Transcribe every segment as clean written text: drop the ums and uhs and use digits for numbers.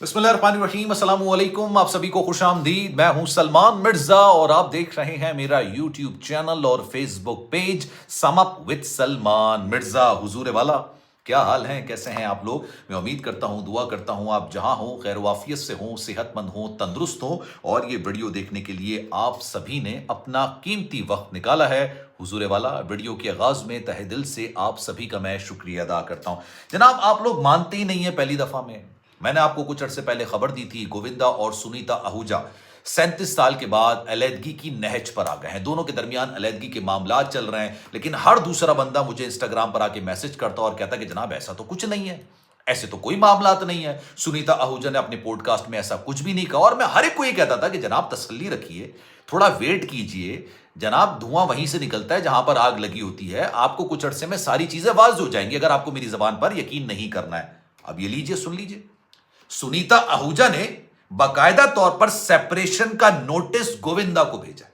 बिस्मिल्लाहिर्रहमानिर्रहीम, अस्सलाम वालेकुम। आप सभी को खुशामदीद। मैं हूं सलमान मिर्जा और आप देख रहे हैं मेरा यूट्यूब चैनल और Facebook page sum up with Salman Mirza. हुजूर वाला, क्या हाल है, कैसे हैं आप लोग? मैं उम्मीद करता हूं, दुआ करता हूं आप जहां हो खैर वाफियत से हो, सेहतमंद हो, तंदुरुस्त हो। और ये वीडियो देखने के लिए आप सभी ने अपना कीमती वक्त निकाला है। हुजूर वाला, वीडियो के आगाज में तहे दिल से आप सभी का मैं शुक्रिया अदा करता हूं। जनाब, आप लोग मानते ही नहीं है, पहली दफा में मैंने आपको कुछ अर्से पहले खबर दी थी, गोविंदा और सुनीता आहूजा 37 साल के बाद अलैदगी की नहज पर आ गए हैं। दोनों के दरमियान अलैदगी के मामला चल रहे हैं, लेकिन हर दूसरा बंदा मुझे इंस्टाग्राम पर आके मैसेज करता और कहता कि जनाब ऐसा तो कुछ नहीं है, ऐसे तो कोई मामला नहीं है। सुनीता आहूजा ने अपने पॉडकास्ट में ऐसा कुछ भी नहीं कहा और मैं हर एक को ये कहता था कि जनाब तसल्ली रखिए, थोड़ा वेट कीजिए। जनाब, धुआं वहीं से निकलता है जहां पर आग लगी होती है। आपको कुछ अरसे में सारी चीजें वाज़ हो जाएंगी अगर आपको मेरी जबान पर यकीन नहीं करना है। अब ये लीजिए, सुन लीजिए। सुनीता आहूजा ने बाकायदा तौर पर सेपरेशन का नोटिस गोविंदा को भेजा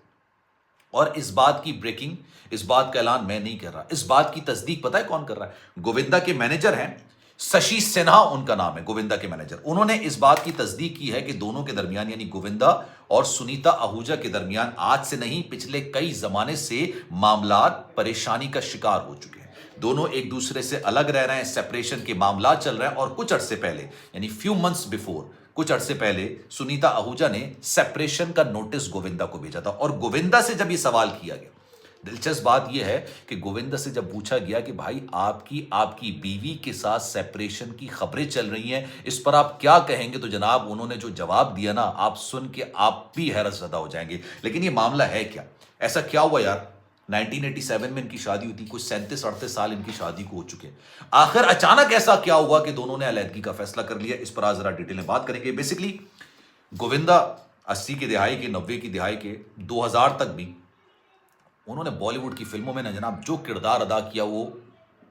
और इस बात की ब्रेकिंग, इस बात का ऐलान मैं नहीं कर रहा, इस बात की तस्दीक पता है कौन कर रहा है? गोविंदा के मैनेजर हैं, शशि सिन्हा उनका नाम है, गोविंदा के मैनेजर। उन्होंने इस बात की तस्दीक की है कि दोनों के दरमियान यानी गोविंदा और सुनीता आहूजा के दरमियान आज से नहीं, पिछले कई जमाने से मामलात परेशानी का शिकार हो चुके हैं। दोनों एक दूसरे से अलग रह रहे हैं, सेपरेशन के मामला चल रहे हैं। और कुछ अरसे पहले यानी फ्यू मंथ्स बिफोर, कुछ अरसे पहले सुनीता आहूजा ने सेपरेशन का नोटिस गोविंदा को भेजा था। और गोविंदा से जब यह सवाल किया गया, दिलचस्प बात यह है कि गोविंदा से जब पूछा गया कि भाई आपकी बीवी के साथ सेपरेशन की खबरें चल रही हैं, इस पर आप क्या कहेंगे, तो जनाब उन्होंने जो जवाब दिया ना, आप सुन के आप भी हैरतज़दा हो जाएंगे। लेकिन ये मामला है क्या, ऐसा क्या हुआ यार? 1987 में इनकी शादी हुई थी, कुछ 37-38 साल इनकी शादी को हो चुके हैं। आखिर अचानक ऐसा क्या हुआ कि दोनों ने अलैदगी का फैसला कर लिया? इस पर आज जरा डिटेल में बात करेंगे। बेसिकली गोविंदा 80 की दिहाई के, 90 की दिहाई के, 2000 तक भी उन्होंने बॉलीवुड की फिल्मों में ना जनाब जो किरदार अदा किया वो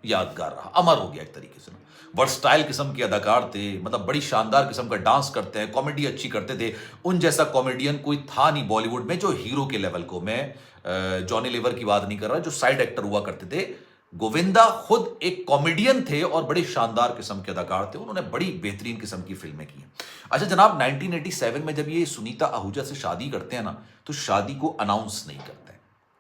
यादगार रहा, अमर हो गया एक तरीके से। वर्सटाइल किस्म के अदाकार थे, मतलब बड़ी शानदार किस्म का डांस करते हैं, कॉमेडी अच्छी करते थे। उन जैसा कॉमेडियन कोई था नहीं बॉलीवुड में जो हीरो के लेवल को। मैं जॉनी लीवर की बात नहीं कर रहा, जो साइड एक्टर हुआ करते थे। गोविंदा खुद एक कॉमेडियन थे और बड़े शानदार किस्म के अदाकार थे। उन्होंने बड़ी बेहतरीन किस्म की फिल्में की हैं। अच्छा जनाब, 1987 में जब ये सुनीता आहूजा से शादी करते हैं ना, तो शादी को अनाउंस नहीं करते हैं।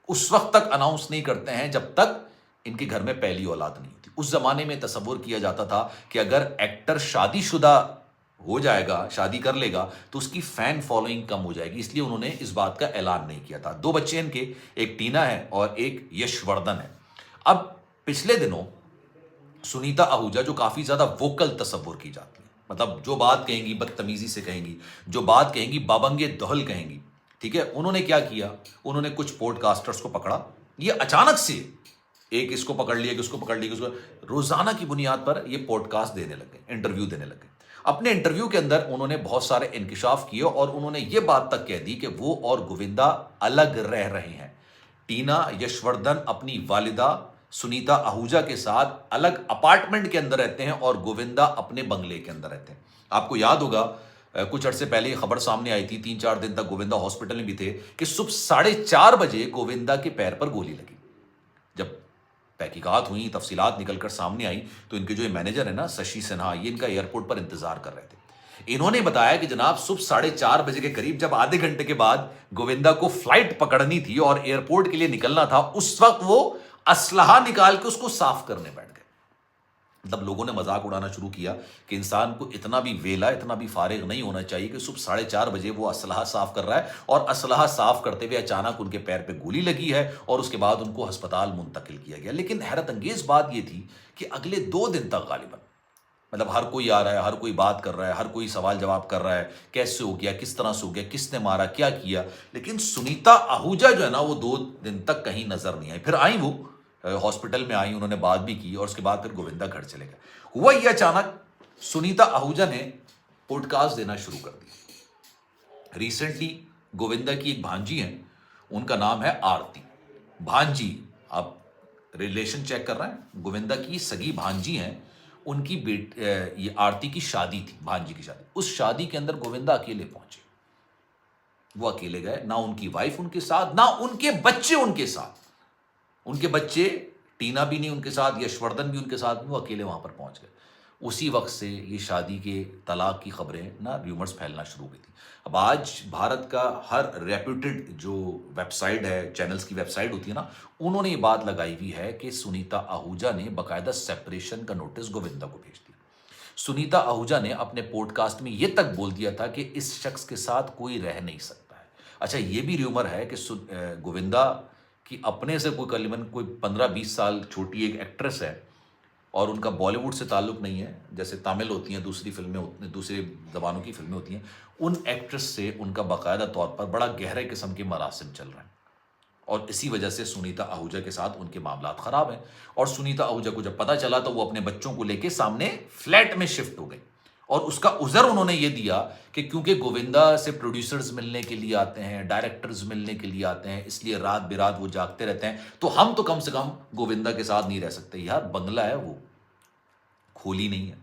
उस वक्त तक अनाउंस नहीं करते हैं जब तक इनके घर में पहली औलाद नहीं होती। उस जमाने में तसव्वुर किया जाता था कि अगर एक्टर शादीशुदा हो जाएगा, शादी कर लेगा, तो उसकी फैन फॉलोइंग कम हो जाएगी, इसलिए उन्होंने इस बात का ऐलान नहीं किया था। 2 बच्चे इनके, एक टीना है और एक यशवर्धन है। अब पिछले दिनों सुनीता आहूजा, जो काफी ज्यादा वोकल तसव्वुर की जाती है, मतलब जो बात कहेंगी बदतमीजी से कहेंगी, जो बात कहेंगी बाबंगे दहल कहेंगी, ठीक है। उन्होंने क्या किया, उन्होंने कुछ पॉडकास्टर्स को पकड़ा, ये अचानक से एक इसको पकड़ लिया कि उसको पकड़ लिया कि उसको, रोजाना की बुनियाद पर ये पॉडकास्ट देने लगे, इंटरव्यू देने लगे। अपने इंटरव्यू के अंदर उन्होंने बहुत सारे इंकिशाफ किए और उन्होंने ये बात तक कह दी कि वो और गोविंदा अलग रह रहे हैं। टीना यशवर्धन अपनी वालिदा सुनीता आहूजा के साथ अलग अपार्टमेंट के अंदर रहते हैं और गोविंदा अपने बंगले के अंदर रहते हैं। आपको याद होगा कुछ अर्से पहले खबर सामने आई थी, 3-4 दिन तक गोविंदा हॉस्पिटल में भी थे, कि सुबह 4:30 बजे गोविंदा के पैर पर गोली लगी। जब तहकीकात हुई, तफसीलात निकलकर सामने आई, तो इनके जो ये मैनेजर है ना, शशि सिन्हा, ये इनका एयरपोर्ट पर इंतजार कर रहे थे। इन्होंने बताया कि जनाब सुबह 4:30 बजे के करीब, जब आधे घंटे के बाद गोविंदा को फ्लाइट पकड़नी थी और एयरपोर्ट के लिए निकलना था, उस वक्त वो असलहा निकाल के उसको साफ करने बैठ गए। तब लोगों ने मजाक उड़ाना शुरू किया कि इंसान को इतना भी वेला, इतना भी फारिग नहीं होना चाहिए कि सुबह 4:30 बजे वो असलहा साफ कर रहा है और असलहा साफ करते हुए अचानक उनके पैर पे गोली लगी है और उसके बाद उनको अस्पताल मुंतकिल किया गया। लेकिन हैरत अंगेज बात यह थी कि अगले 2 दिन तक गालिबन, मतलब हर कोई आ रहा है, हर कोई बात कर रहा है, हर कोई सवाल जवाब कर रहा है, कैसे हो गया, किस तरह से हो गया, किसने मारा, क्या किया। लेकिन सुनीता आहूजा जो है ना, वो 2 दिन तक कहीं नजर नहीं आई। फिर आई, वो हॉस्पिटल में आई, उन्होंने बात भी की और उसके बाद फिर गोविंदा घर चले गए। हुआ ये, अचानक सुनीता आहूजा ने पॉडकास्ट देना शुरू कर दिया। रिसेंटली गोविंदा की एक भांजी है, उनका नाम है आरती। भांजी, आप रिलेशन चेक कर रहे हैं, गोविंदा की सगी भांजी हैं, उनकी ये आरती की शादी थी, भांजी की शादी। उस शादी के अंदर गोविंदा अकेले पहुंचे, वो अकेले गए, ना उनकी वाइफ उनके साथ, ना उनके बच्चे उनके साथ। उनके बच्चे, टीना भी नहीं उनके साथ, यशवर्धन भी उनके साथ, वो अकेले वहां पर पहुंच गए। उसी वक्त से ये शादी के तलाक की खबरें ना र्यूमर्स फैलना शुरू हो गई थी। अब आज भारत का हर रेप्यूटेड जो वेबसाइट है, चैनल्स की वेबसाइट होती है ना, उन्होंने ये बात लगाई हुई है कि सुनीता आहूजा ने बाकायदा सेपरेशन का नोटिस गोविंदा को भेज दिया। सुनीता आहूजा ने अपने पॉडकास्ट में ये तक बोल दिया था कि इस शख्स के साथ कोई रह नहीं सकता है। अच्छा, ये भी र्यूमर है कि गोविंदा की अपने से कोई करीबन कोई 15-20 साल छोटी एक एक्ट्रेस है और उनका बॉलीवुड से ताल्लुक नहीं है, जैसे तमिल होती हैं, दूसरी फिल्में, दूसरी ज़बानों की फिल्में होती हैं, उन एक्ट्रेस से उनका बाकायदा तौर पर बड़ा गहरे किस्म के मरासिम चल रहे हैं और इसी वजह से सुनीता आहूजा के साथ उनके मामलात ख़राब हैं। और सुनीता आहूजा को जब पता चला तो वो अपने बच्चों को लेके सामने फ्लैट में शिफ्ट हो गई और उसका उज़र उन्होंने ये दिया कि क्योंकि गोविंदा से प्रोड्यूसर्स मिलने के लिए आते हैं, डायरेक्टर्स मिलने के लिए आते हैं, इसलिए रात बेरात वो जागते रहते हैं, तो हम तो कम से कम गोविंदा के साथ नहीं रह सकते। यार, बंगला है वो, खोली नहीं है,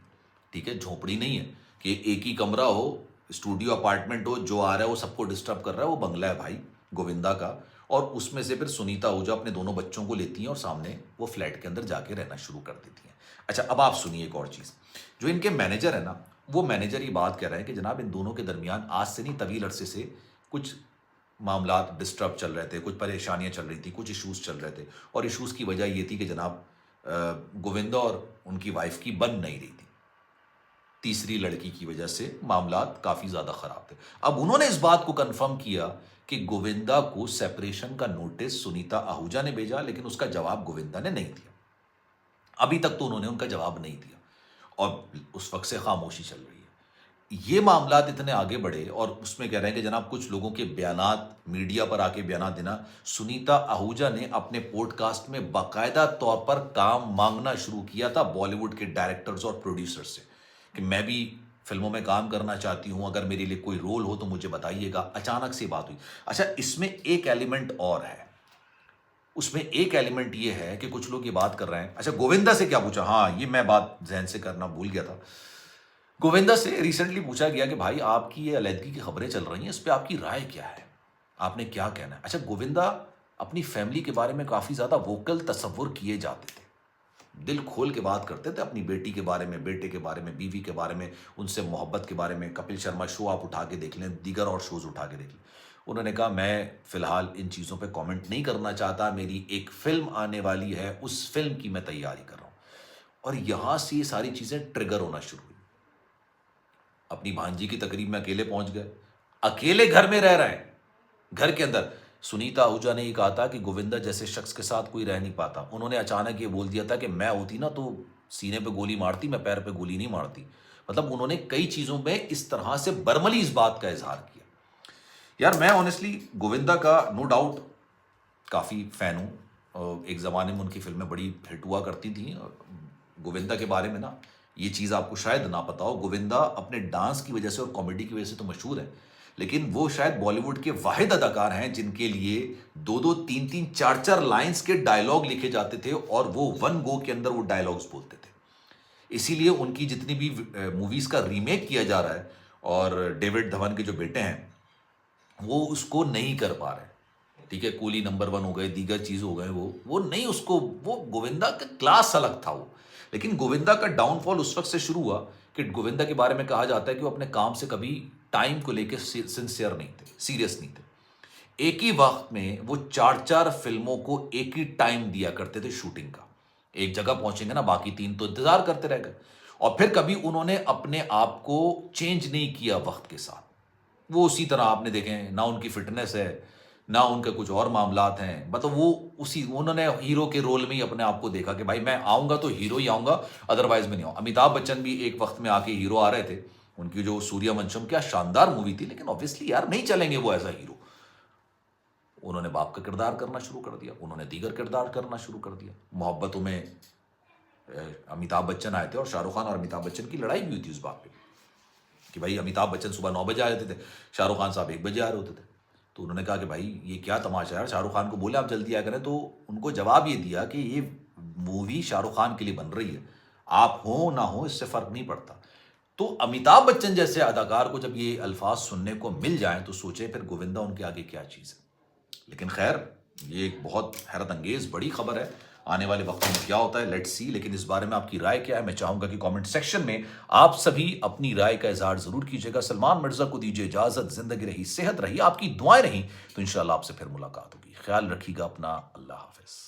ठीक है, झोपड़ी नहीं है कि एक ही कमरा हो, स्टूडियो अपार्टमेंट हो, जो आ रहा है वो सबको डिस्टर्ब कर रहा है। वो बंगला है भाई गोविंदा का, और उसमें से फिर सुनीता आहूजा अपने दोनों बच्चों को लेती हैं और सामने वो फ्लैट के अंदर जाके रहना शुरू कर देती हैं। अच्छा, अब आप सुनिए एक और चीज़। जो इनके मैनेजर है ना, वो मैनेजर ये बात कह रहे हैं कि जनाब इन दोनों के दरमियान आज से नहीं, तवील अरसे से कुछ मामलात डिस्टर्ब चल रहे थे, कुछ परेशानियां चल रही थी, कुछ इश्यूज चल रहे थे और इश्यूज की वजह ये थी कि जनाब गोविंदा और उनकी वाइफ की बन नहीं रही थी। तीसरी लड़की की वजह से मामलात काफ़ी ज़्यादा ख़राब थे। अब उन्होंने इस बात को कंफर्म किया कि गोविंदा को सेपरेशन का नोटिस सुनीता आहूजा ने भेजा, लेकिन उसका जवाब गोविंदा ने नहीं दिया। अभी तक तो उन्होंने उनका जवाब नहीं दिया और उस वक्त से खामोशी चल रही है। ये मामलात इतने आगे बढ़े और उसमें कह रहे हैं कि जनाब कुछ लोगों के बयानात, मीडिया पर आके बयानात देना, सुनीता आहूजा ने अपने पॉडकास्ट में बाकायदा तौर पर काम मांगना शुरू किया था बॉलीवुड के डायरेक्टर्स और प्रोड्यूसर्स से कि मैं भी फिल्मों में काम करना चाहती हूं, अगर मेरे लिए कोई रोल हो तो मुझे बताइएगा। अचानक से बात हुई। अच्छा, इसमें एक एलिमेंट और है, उसमें एक एलिमेंट ये है कि कुछ लोग ये बात कर रहे हैं। अच्छा, गोविंदा से क्या पूछा, हाँ ये मैं बात जहन से करना भूल गया था। गोविंदा से रिसेंटली पूछा गया कि भाई आपकी ये अलैदगी की खबरें चल रही हैं, इस पे आपकी राय क्या है, आपने क्या कहना है। अच्छा, गोविंदा अपनी फैमिली के बारे में काफ़ी ज़्यादा वोकल तसव्वुर किए जाते थे, दिल खोल के बात करते थे अपनी बेटी के बारे में, बेटे के बारे में, बीवी के बारे में, उनसे मोहब्बत के बारे में। कपिल शर्मा शो आप उठा के देख लें, दीगर और शोज़ उठा के देख लें। उन्होंने कहा मैं फ़िलहाल इन चीज़ों पे कमेंट नहीं करना चाहता, मेरी एक फ़िल्म आने वाली है, उस फ़िल्म की मैं तैयारी कर रहा हूँ। और यहाँ से ये सारी चीज़ें ट्रिगर होना शुरू हुई। अपनी भांजी की तकरीब में अकेले पहुंच गए, अकेले घर में रह रहे हैं, घर के अंदर। सुनीता आहूजा ने ये कहा था कि गोविंदा जैसे शख्स के साथ कोई रह नहीं पाता। उन्होंने अचानक ये बोल दिया था कि मैं होती ना तो सीने पे गोली मारती, मैं पैर पे गोली नहीं मारती। मतलब उन्होंने कई चीज़ों में इस तरह से बर्मली इस बात का इजहार किया। यार, मैं ऑनेस्टली गोविंदा का नो डाउट काफ़ी फ़ैन हूँ। एक ज़माने में उनकी फिल्में बड़ी हिट हुआ करती थी। गोविंदा के बारे में ना, ये चीज़ आपको शायद ना पता हो, गोविंदा अपने डांस की वजह से और कॉमेडी की वजह से तो मशहूर है, लेकिन वो शायद बॉलीवुड के वाहिद अदाकार हैं जिनके लिए 2-2, 3-3, 4-4 लाइंस के डायलॉग लिखे जाते थे और वो वन गो के अंदर वो डायलॉग्स बोलते थे। इसीलिए उनकी जितनी भी मूवीज़ का रीमेक किया जा रहा है और डेविड धवन के जो बेटे हैं वो उसको नहीं कर पा रहे। ठीक है, कूली नंबर 1 हो गए, दीगर चीज़ हो गए, वो नहीं, उसको वो गोविंदा का क्लास अलग था वो। लेकिन गोविंदा का डाउनफॉल उस वक्त से शुरू हुआ कि गोविंदा के बारे में कहा जाता है कि वो अपने काम से कभी टाइम को लेकर सिंसियर नहीं थे, सीरियस नहीं थे। एक ही वक्त में वो 4-4 फिल्मों को एक ही टाइम दिया करते थे शूटिंग का। एक जगह पहुंचेंगे ना, बाकी 3 तो इंतजार करते रह गए। और फिर कभी उन्होंने अपने आप को चेंज नहीं किया वक्त के साथ। वो उसी तरह आपने देखे, ना उनकी फिटनेस है, ना उनके कुछ और मामलात हैं। मतलब वो उन्होंने हीरो के रोल में ही अपने आप को देखा कि भाई मैं आऊँगा तो हीरो ही आऊँगा, अदरवाइज मैं नहीं आऊँ। अमिताभ बच्चन भी एक वक्त में आके हीरो आ रहे थे। उनकी जो सूर्यवंशम, क्या शानदार मूवी थी, लेकिन ऑब्वियसली यार नहीं चलेंगे वो ऐसा हीरो। उन्होंने बाप का किरदार करना शुरू कर दिया, उन्होंने दीगर किरदार करना शुरू कर दिया। मोहब्बतों में अमिताभ बच्चन आए थे और शाहरुख खान और अमिताभ बच्चन की लड़ाई भी हुई थी उस बात पे कि भाई अमिताभ बच्चन सुबह 9 बजे आ जाते थे, शाहरुख खान साहब 1 बजे आ रहे होते थे। तो उन्होंने कहा कि भाई ये क्या तमाशा है। शाहरुख खान को बोले आप जल्दी आया करें, तो उनको जवाब ये दिया कि ये मूवी शाहरुख खान के लिए बन रही है, आप हो ना हो इससे फ़र्क नहीं पड़ता। तो अमिताभ बच्चन जैसे अदाकार को जब ये अल्फाज सुनने को मिल जाएं तो सोचें फिर गोविंदा उनके आगे क्या चीज़ है। लेकिन खैर, ये एक बहुत हैरत अंगेज़ बड़ी खबर है। आने वाले वक्त में क्या होता है, लेट्स सी। लेकिन इस बारे में आपकी राय क्या है, मैं चाहूंगा कि कमेंट सेक्शन में आप सभी अपनी राय का इजहार जरूर कीजिएगा। सलमान मिर्जा को दीजिए इजाजत, जिंदगी रही, सेहत रही, आपकी दुआएं रही तो इंशाल्लाह आपसे फिर मुलाकात होगी। ख्याल रखिएगा अपना। अल्लाह हाफिज।